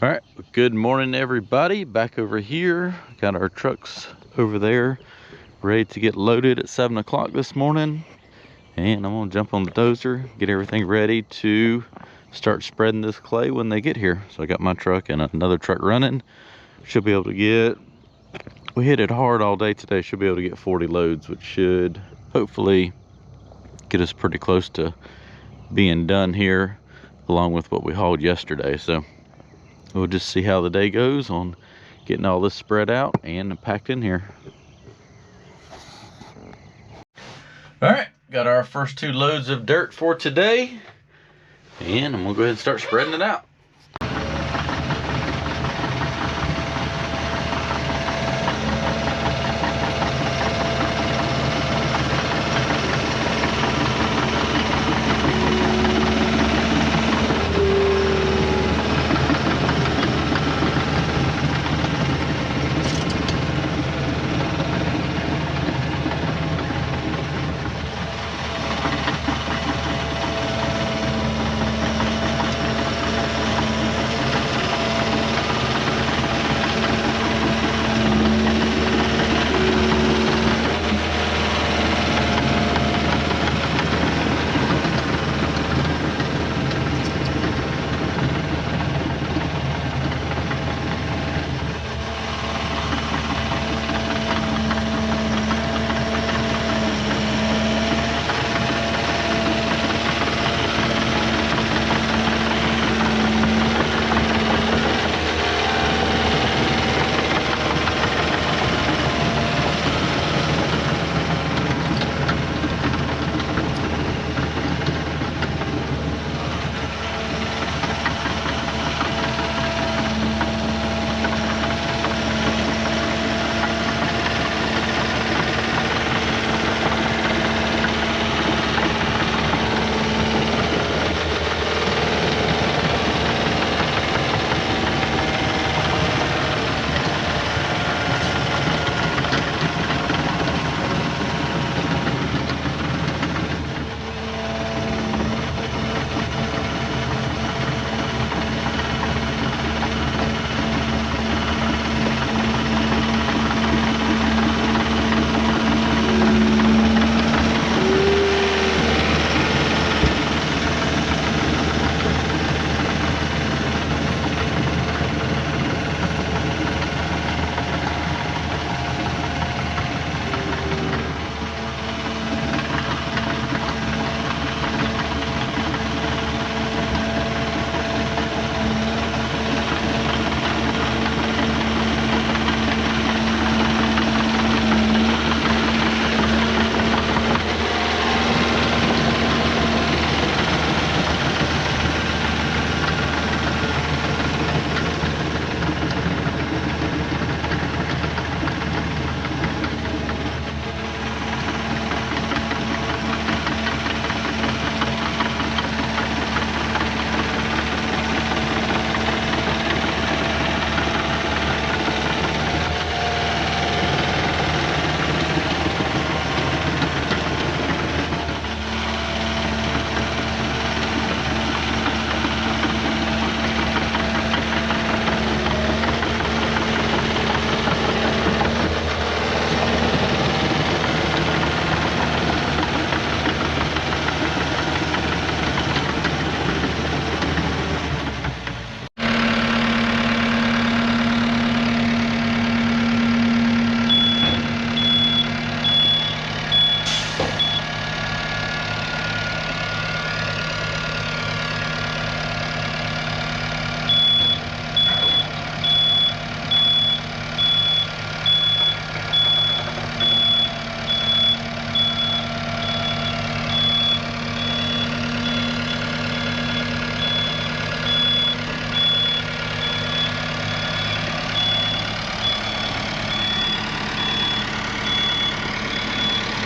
All right, good morning everybody. Back over here, got our trucks over there ready to get loaded at 7 o'clock this morning, and I'm gonna jump on the dozer, get everything ready to start spreading this clay when they get here. So I got my truck and another truck running. Should be able to get, we hit it hard all day today, should be able to get 40 loads, which should hopefully get us pretty close to being done here, along with what we hauled yesterday. So we'll just see how the day goes on getting all this spread out and packed in here. All right, got our first 2 loads of dirt for today, and I'm gonna go ahead and start spreading it out.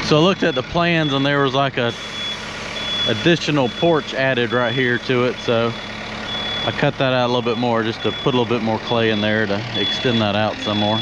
So I looked at the plans and there was like a additional porch added right here to it, so I cut that out a little bit more just to put a little bit more clay in there to extend that out some more.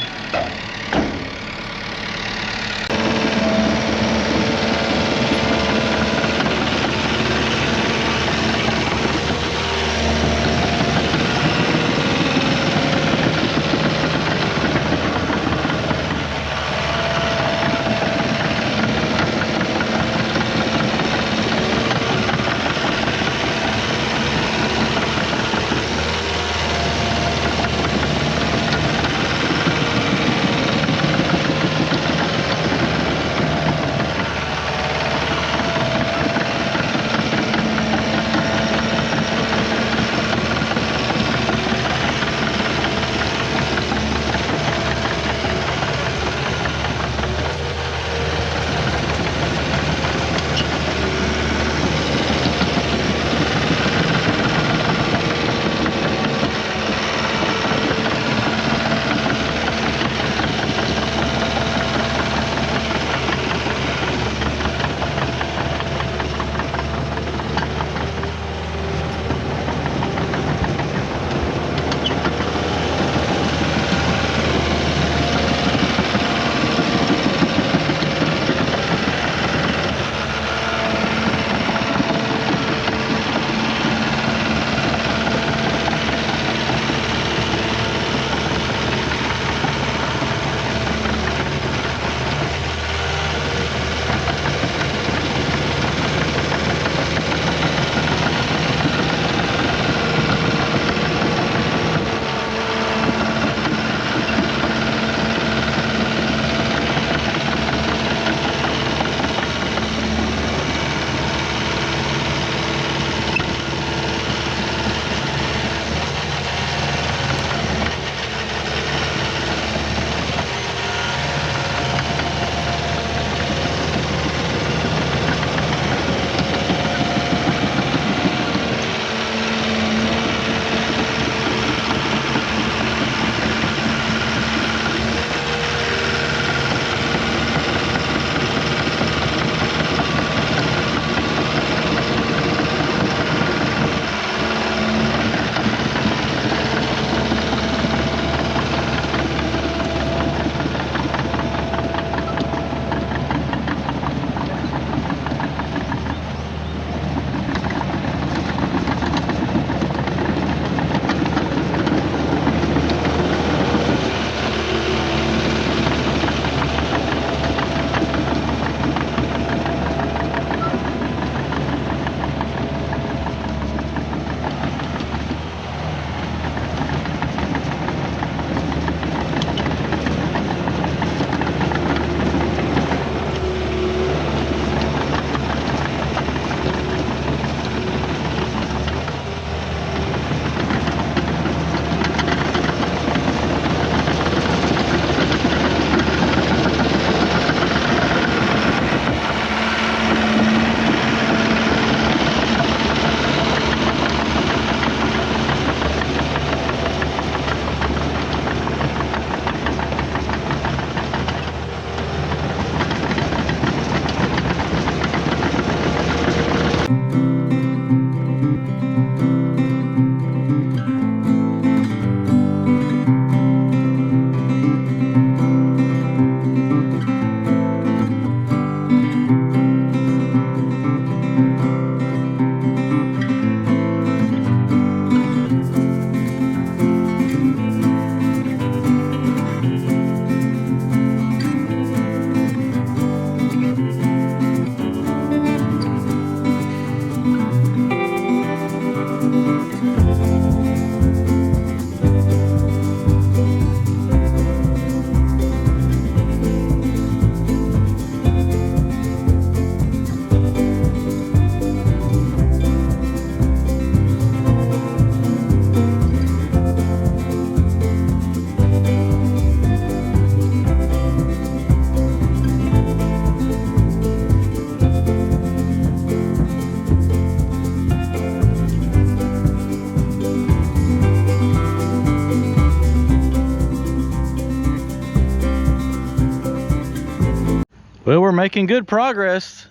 Well, we're making good progress.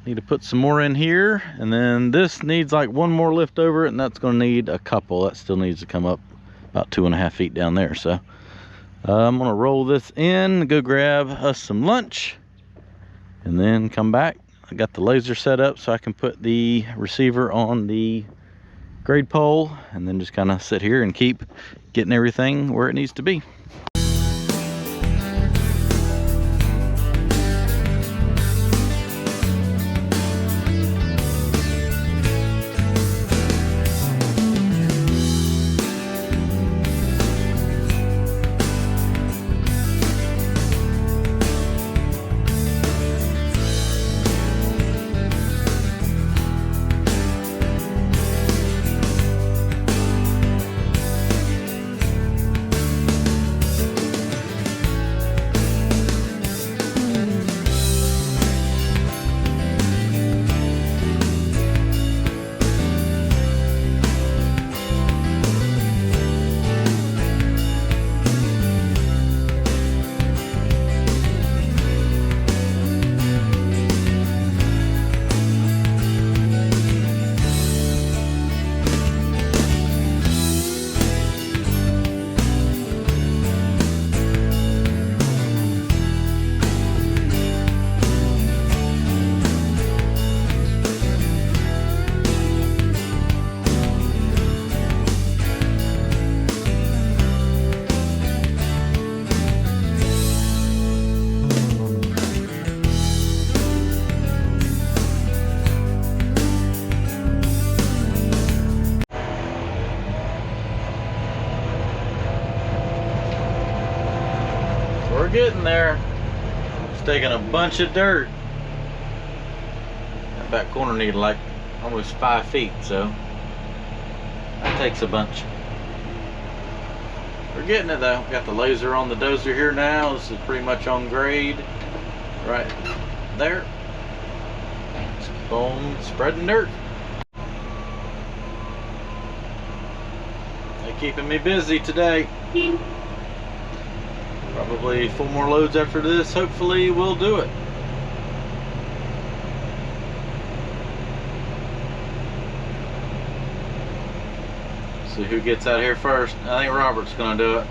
Need to put some more in here, and then this needs like one more lift over it, and that's going to need a couple. That still needs to come up about 2.5 feet down there. So I'm going to roll this in, go grab us some lunch, and then come back. I got the laser set up so I can put the receiver on the grade pole, and then just kind of sit here and keep getting everything where it needs to be. We're getting there. It's taking a bunch of dirt. That back corner needed like almost 5 feet, so that takes a bunch. We're getting it though. Got the laser on the dozer here now. This is pretty much on grade right there. Let's keep on spreading dirt. They're keeping me busy today. Probably 4 more loads after this. Hopefully we'll do it. See who gets out here first. I think Robert's gonna do it.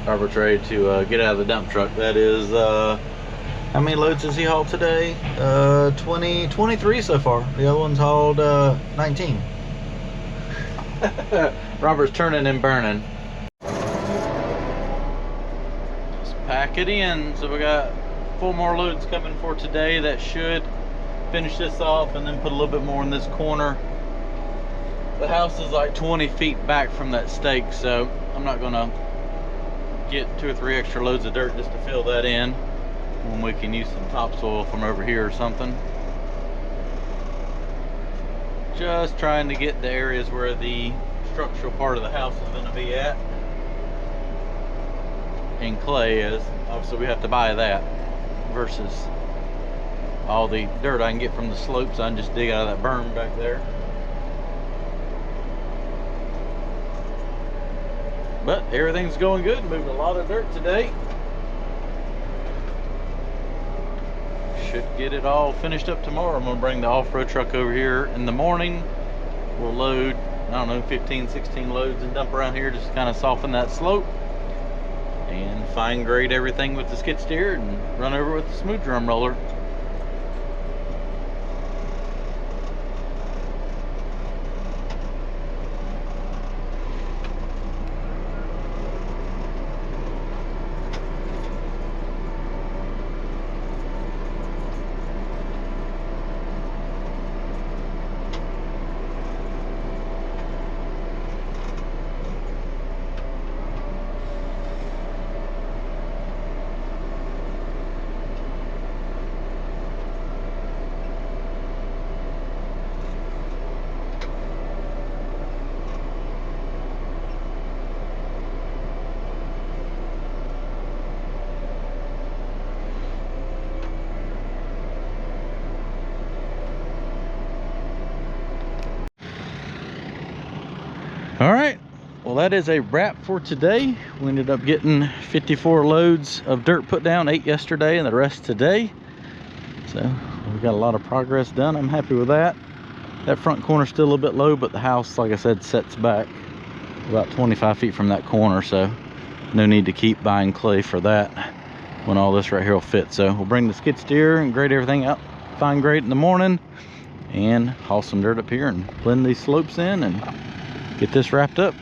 Robert's ready to get out of the dump truck. That is, how many loads has he hauled today? 23 so far. The other one's hauled 19. Robert's turning and burning. Just pack it in. So we got 4 more loads coming for today. That should finish this off, and then put a little bit more in this corner. The house is like 20 feet back from that stake, so I'm not gonna get 2 or 3 extra loads of dirt just to fill that in, when we can use some topsoil from over here or something. Just trying to get the areas where the structural part of the house is going to be at in clay, as obviously we have to buy that, versus all the dirt I can get from the slopes. I can just dig out of that berm back there. But everything's going good. Moved a lot of dirt today. Should get it all finished up tomorrow. I'm gonna bring the off-road truck over here in the morning. We'll load, I don't know, 15, 16 loads and dump around here, just to kind of soften that slope and fine grade everything with the skid steer and run over with the smooth drum roller. well, that is a wrap for today. We ended up getting 54 loads of dirt put down, 8 yesterday and the rest today. So we got a lot of progress done. I'm happy with that. That front corner's still a little bit low, but the house, like I said, sets back about 25 feet from that corner, so no need to keep buying clay for that when all this right here will fit. So we'll bring the skid steer and grade everything up, fine grade in the morning, and haul some dirt up here and blend these slopes in and get this wrapped up.